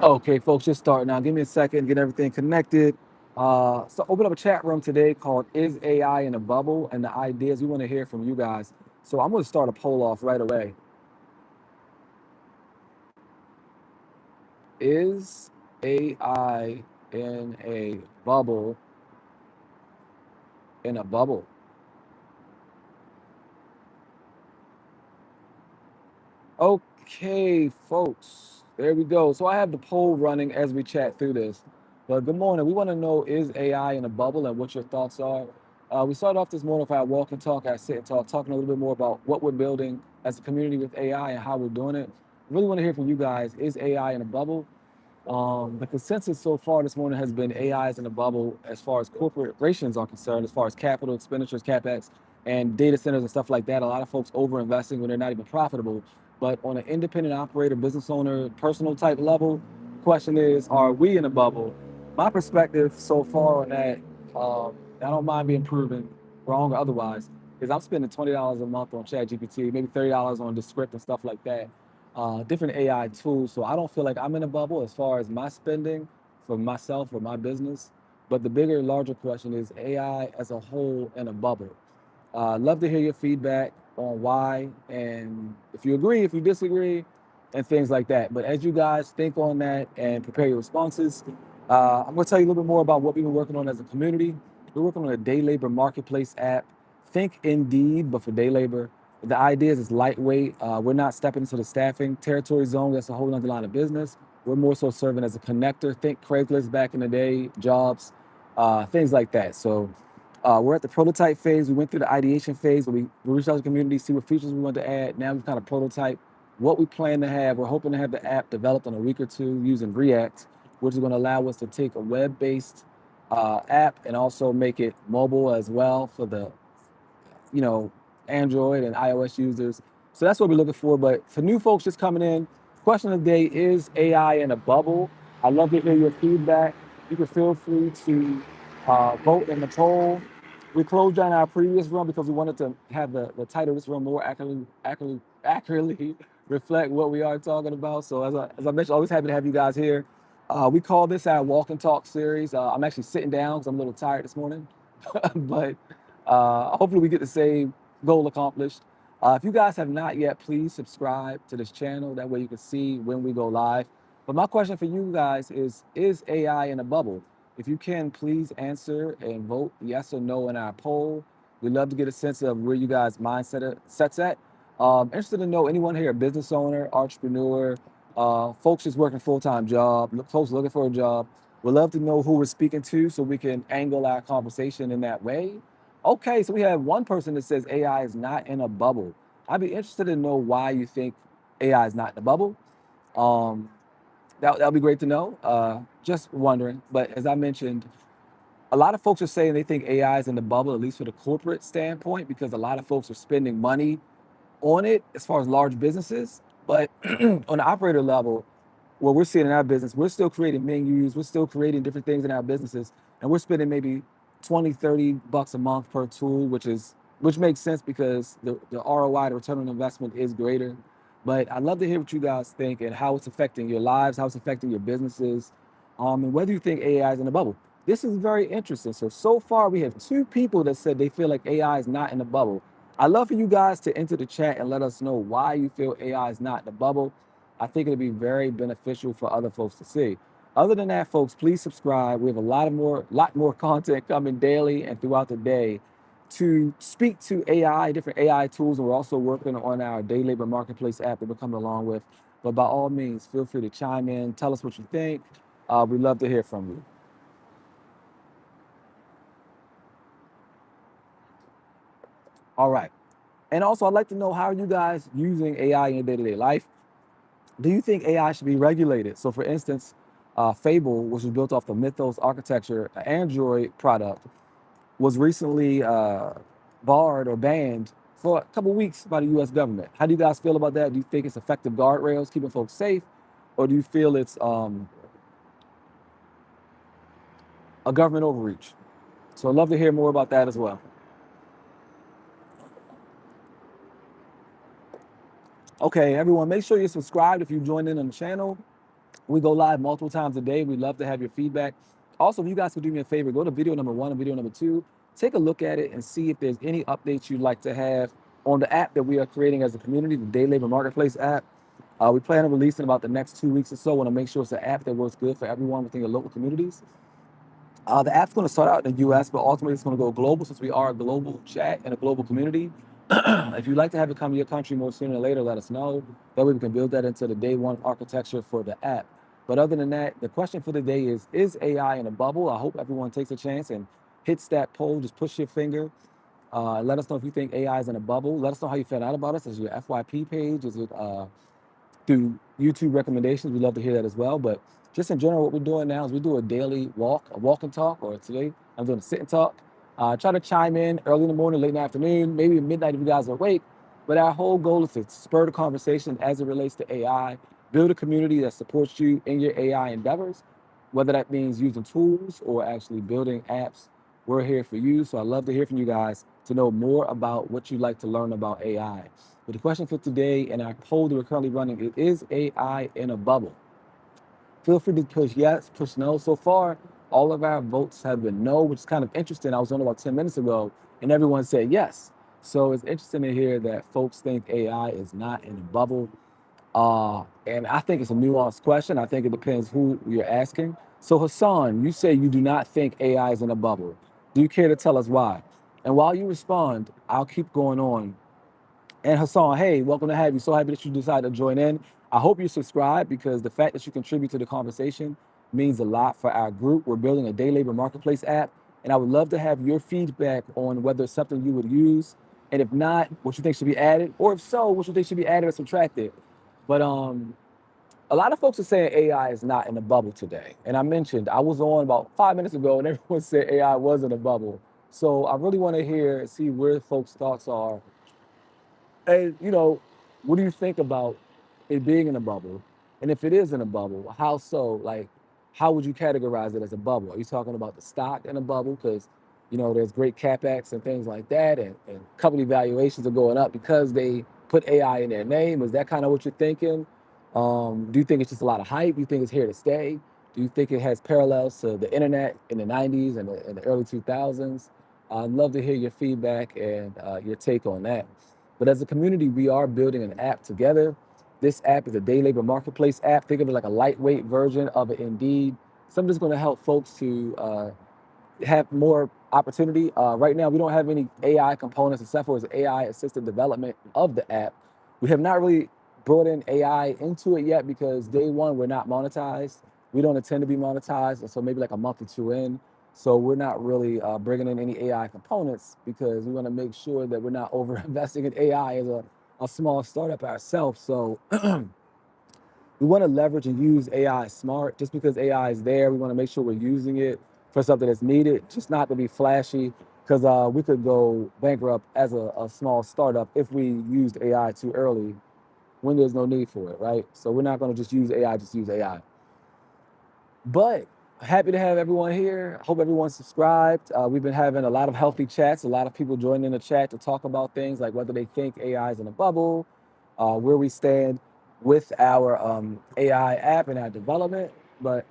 Okay, folks, just starting now. Give me a second, get everything connected. So open up a chat room today called "Is AI in a Bubble?" and the ideas we want to hear from you guys. So I'm going to start a poll off right away. Is AI in a bubble? In a bubble? Okay, folks, there we go. So I have the poll running as we chat through this. But good morning. We want to know, is AI in a bubble and what your thoughts are. We started off this morning with our walk and talk, our sit and talk, talking a little bit more about what we're building as a community with AI and how we're doing it. Really want to hear from you guys. Is AI in a bubble? The consensus so far this morning has been AI is in a bubble as far as corporations are concerned, as far as capital expenditures, capex, and data centers and stuff like that. A lot of folks over investing when they're not even profitable. But on an independent operator, business owner, personal type level, question is, are we in a bubble? My perspective so far on that, I don't mind being proven wrong or otherwise, is I'm spending $20 a month on ChatGPT, maybe $30 on Descript and stuff like that, different AI tools. So I don't feel like I'm in a bubble as far as my spending for myself or my business. But the bigger, larger question is AI as a whole in a bubble. Love to hear your feedback on why and if you agree, if you disagree, and things like that. But as you guys think on that and prepare your responses, I'm going to tell you a little bit more about what we've been working on as a community. We're working on a day labor marketplace app. Think Indeed, but for day labor. The idea is it's lightweight. We're not stepping into the staffing territory zone. That's a whole other line of business. We're more so serving as a connector. Think Craigslist back in the day, jobs, things like that. So we're at the prototype phase. We went through the ideation phase where we reached out to the community, see what features we want to add. Now we've kind of prototype what we plan to have. We're hoping to have the app developed in a week or two using React, which is going to allow us to take a web-based app and also make it mobile as well for the you know, Android and iOS users. So that's what we're looking for. But for new folks just coming in, question of the day, is AI in a bubble? I'd love to hear your feedback. You can feel free to vote in the poll. We closed down our previous room because we wanted to have the title of this room more accurately reflect what we are talking about. So as I mentioned, always happy to have you guys here. We call this our walk and talk series. I'm actually sitting down because I'm a little tired this morning, but hopefully we get the same goal accomplished. If you guys have not yet, please subscribe to this channel. That way you can see when we go live. But my question for you guys is AI in a bubble? If you can, please answer and vote yes or no in our poll. We'd love to get a sense of where you guys' mindset sets at. Interested to know anyone here, a business owner, entrepreneur, folks just working full-time job, folks looking for a job. We'd love to know who we're speaking to so we can angle our conversation in that way. Okay, so we have one person that says AI is not in a bubble. I'd be interested to know why you think AI is not in a bubble. Um, that'll be great to know. Just wondering. But as I mentioned, a lot of folks are saying they think AI is in the bubble, at least for the corporate standpoint, because a lot of folks are spending money on it as far as large businesses. But on the operator level, what we're seeing in our business, we're still creating menus, we're still creating different things in our businesses, and we're spending maybe 20, $30 a month per tool, which makes sense because the ROI, the return on investment is greater. But I'd love to hear what you guys think and how it's affecting your lives, how it's affecting your businesses, and whether you think AI is in a bubble. This is very interesting. So far we have two people that said they feel like AI is not in a bubble. I'd love for you guys to enter the chat and let us know why you feel AI is not in a bubble. I think it'll be very beneficial for other folks to see. Other than that, folks, please subscribe. We have a lot more content coming daily and throughout the day to speak to AI, different AI tools, and we're also working on our day labor marketplace app that we're coming along with. But by all means, feel free to chime in, tell us what you think. We'd love to hear from you. All right. And also, I'd like to know, how are you guys using AI in your day-to-day life? Do you think AI should be regulated? So, for instance, Fable, which was built off the Mythos architecture, an Android product, was recently barred or banned for a couple weeks by the U.S. government. How do you guys feel about that? Do you think it's effective guardrails keeping folks safe, or do you feel it's a government overreach? So, I'd love to hear more about that as well. Okay, everyone, make sure you're subscribed if you joined in on the channel. We go live multiple times a day. We'd love to have your feedback. Also, if you guys could do me a favor, go to video number 1 and video number 2. Take a look at it and see if there's any updates you'd like to have on the app that we are creating as a community, the Day Labor Marketplace app. We plan on releasing about the next 2 weeks or so. Want to make sure it's an app that works good for everyone within your local communities. The app's going to start out in the US, but ultimately it's going to go global since we are a global chat and a global community. If you'd like to have it come to your country more sooner than later, let us know. That way we can build that into the day one architecture for the app. But other than that, the question for the day is AI in a bubble? I hope everyone takes a chance and hits that poll. Just push your finger. Let us know if you think AI is in a bubble. Let us know how you found out about us. Is it your FYP page? Is it through YouTube recommendations? We'd love to hear that as well. But just in general, what we're doing now is we do a daily walk, a walk and talk, or today I'm doing a sit and talk. Try to chime in early in the morning, late in the afternoon, maybe midnight if you guys are awake. But our whole goal is to spur the conversation as it relates to AI, build a community that supports you in your AI endeavors, whether that means using tools or actually building apps. We're here for you. So I'd love to hear from you guys to know more about what you'd like to learn about AI. But the question for today and our poll that we're currently running is AI in a bubble? Feel free to push yes, push no. So far, all of our votes have been no, which is kind of interesting. I was on about 10 minutes ago and everyone said yes. So it's interesting to hear that folks think AI is not in a bubble. And I think it's a nuanced question. I think it depends who you're asking. So Hassan, you say you do not think AI is in a bubble. Do you care to tell us why? And while you respond, I'll keep going on. And Hassan, hey, welcome to have you. So happy that you decided to join in. I hope you subscribe because the fact that you contribute to the conversation means a lot for our group. We're building a day labor marketplace app, and I would love to have your feedback on whether it's something you would use, and if not, what you think should be added, or if so, what you think should be added or subtracted. But a lot of folks are saying AI is not in a bubble today. And I mentioned I was on about 5 minutes ago, and everyone said AI was in a bubble. So I really want to hear, see where folks' thoughts are. And what do you think about it being in a bubble? And if it is in a bubble, how so? Like, how would you categorize it as a bubble? Are you talking about the stock in a bubble? Because there's great capex and things like that, and company valuations are going up because they put AI in their name. Is that kind of what you're thinking? Do you think it's just a lot of hype? Do you think it's here to stay? Do you think it has parallels to the internet in the 90s and the early 2000s? I'd love to hear your feedback and your take on that. But as a community, we are building an app together. This app is a day labor marketplace app. Think of it like a lightweight version of it, Indeed. Something that's going to help folks to have more opportunity. Right now, we don't have any AI components except for AI assisted development of the app. We have not really brought in AI into it yet because day one, we're not monetized. We don't intend to be monetized. And so maybe like a month or two in. So we're not really bringing in any AI components because we want to make sure that we're not over investing in AI as a small startup ourselves. So we want to leverage and use AI smart. Just because AI is there, we want to make sure we're using it for something that's needed, just not to be flashy, because we could go bankrupt as a small startup if we used AI too early when there's no need for it, right? So we're not going to just use AI, just use AI. But happy to have everyone here. Hope everyone's subscribed. We've been having a lot of healthy chats, a lot of people joining in the chat to talk about things like whether they think AI is in a bubble, where we stand with our AI app and our development. But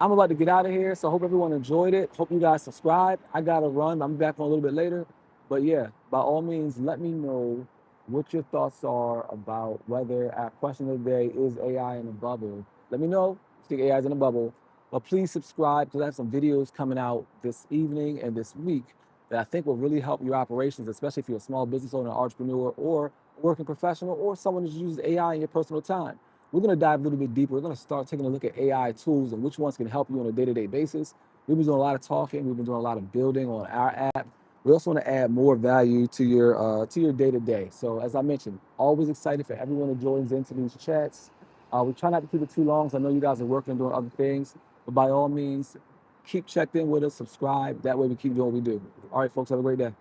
I'm about to get out of here, so I hope everyone enjoyed it. Hope you guys subscribe. I gotta run. I'm back on a little bit later. But yeah, by all means, let me know what your thoughts are about whether our question of the day is AI in a bubble. Let me know if you think AI is in a bubble. But please subscribe because I have some videos coming out this evening and this week that I think will really help your operations, especially if you're a small business owner, entrepreneur, or working professional, or someone who uses AI in your personal time. We're going to dive a little bit deeper. We're going to start taking a look at AI tools and which ones can help you on a day-to-day basis. We've been doing a lot of talking. We've been doing a lot of building on our app. We also want to add more value to your day-to-day. So as I mentioned, always excited for everyone who joins into these chats. We try not to keep it too long, so I know you guys are working and doing other things. But by all means, keep checked in with us, subscribe. That way we keep doing what we do. All right, folks, have a great day.